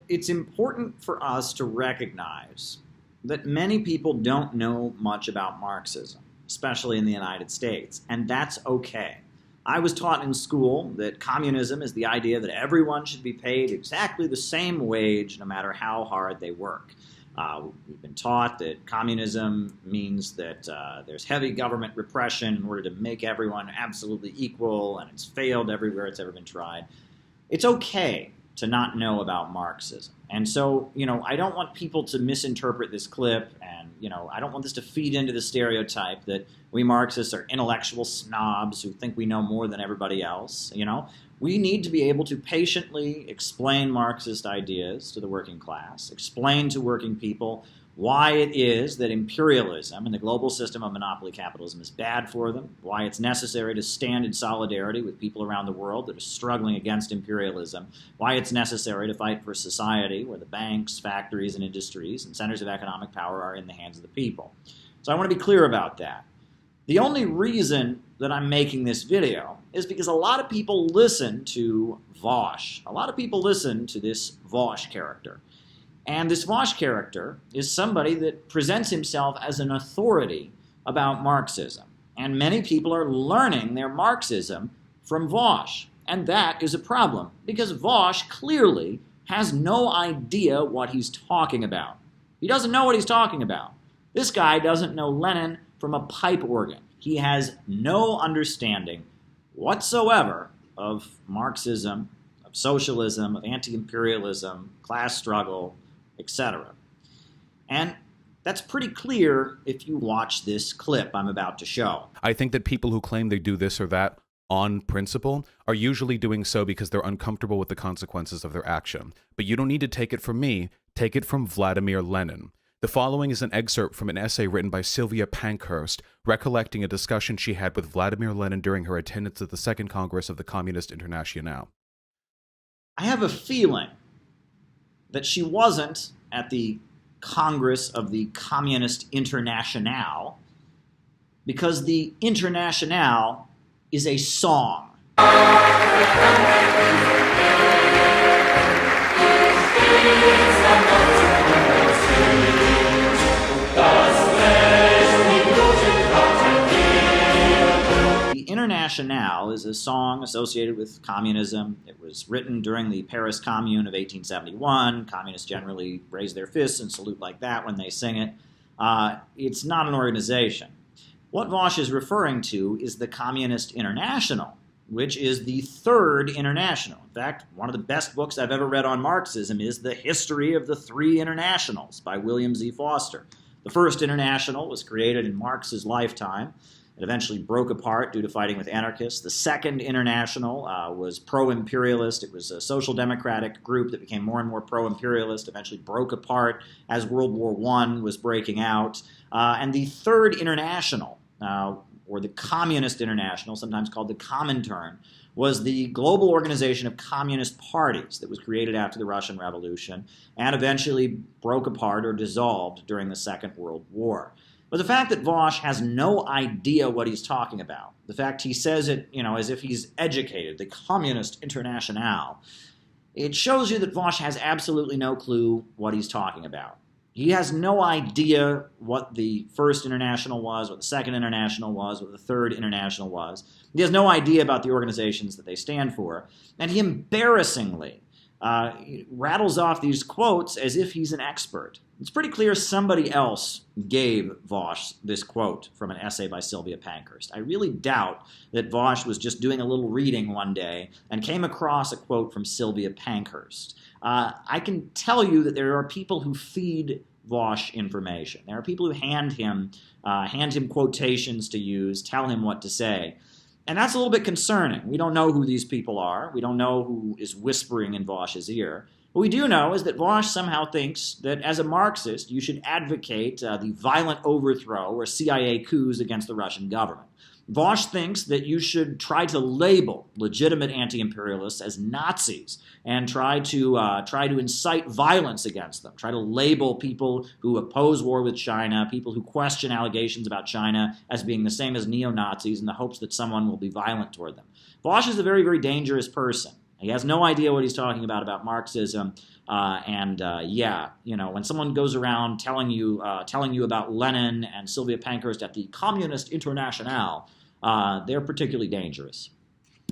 it's important for us to recognize that many people don't know much about Marxism, especially in the United States, and that's okay. I was taught in school that communism is the idea that everyone should be paid exactly the same wage no matter how hard they work. We've been taught that communism means that there's heavy government repression in order to make everyone absolutely equal, and it's failed everywhere it's ever been tried. It's okay to not know about Marxism. And so, I don't want people to misinterpret this clip, and, I don't want this to feed into the stereotype that we Marxists are intellectual snobs who think we know more than everybody else, We need to be able to patiently explain Marxist ideas to the working class, explain to working people why it is that imperialism and the global system of monopoly capitalism is bad for them, why it's necessary to stand in solidarity with people around the world that are struggling against imperialism, why it's necessary to fight for a society where the banks, factories, and industries and centers of economic power are in the hands of the people. So I want to be clear about that. The only reason that I'm making this video is because a lot of people listen to Vaush. A lot of people listen to this Vaush character. And this Vaush character is somebody that presents himself as an authority about Marxism. And many people are learning their Marxism from Vaush. And that is a problem, because Vaush clearly has no idea what he's talking about. He doesn't know what he's talking about. This guy doesn't know Lenin from a pipe organ. He has no understanding whatsoever of Marxism, of socialism, of anti-imperialism, class struggle, etc. And that's pretty clear if you watch this clip I'm about to show. I think that people who claim they do this or that on principle are usually doing so because they're uncomfortable with the consequences of their action. But you don't need to take it from me, take it from Vladimir Lenin. The following is an excerpt from an essay written by Sylvia Pankhurst, recollecting a discussion she had with Vladimir Lenin during her attendance at the Second Congress of the Communist Internationale. I have a feeling that she wasn't at the Congress of the Communist Internationale because the Internationale is a song. The Internationale is a song associated with communism. It was written during the Paris Commune of 1871. Communists generally raise their fists and salute like that when they sing it. It's not an organization. What Vaush is referring to is the Communist International, which is the third international. In fact, one of the best books I've ever read on Marxism is The History of the Three Internationals by William Z. Foster. The first international was created in Marx's lifetime. It eventually broke apart due to fighting with anarchists. The Second International was pro-imperialist. It was a social democratic group that became more and more pro-imperialist, eventually broke apart as World War I was breaking out. And the Third International, or the Communist International, sometimes called the Comintern, was the global organization of communist parties that was created after the Russian Revolution and eventually broke apart or dissolved during the Second World War. But the fact that Vaush has no idea what he's talking about, the fact he says it, as if he's educated, the Communist Internationale, it shows you that Vaush has absolutely no clue what he's talking about. He has no idea what the First International was, what the Second International was, what the Third International was. He has no idea about the organizations that they stand for. And he embarrassingly rattles off these quotes as if he's an expert. It's pretty clear somebody else gave Vaush this quote from an essay by Sylvia Pankhurst. I really doubt that Vaush was just doing a little reading one day and came across a quote from Sylvia Pankhurst. I can tell you that there are people who feed Vaush information. There are people who hand him quotations to use, tell him what to say. And that's a little bit concerning. We don't know who these people are. We don't know who is whispering in Vaush's ear. What we do know is that Vaush somehow thinks that as a Marxist, you should advocate the violent overthrow or CIA coups against the Russian government. Vaush thinks that you should try to label legitimate anti-imperialists as Nazis and try to incite violence against them. Try to label people who oppose war with China, people who question allegations about China as being the same as neo-Nazis in the hopes that someone will be violent toward them. Vaush is a very, very dangerous person. He has no idea what he's talking about Marxism. When someone goes around telling you about Lenin and Sylvia Pankhurst at the Communist Internationale, they're particularly dangerous.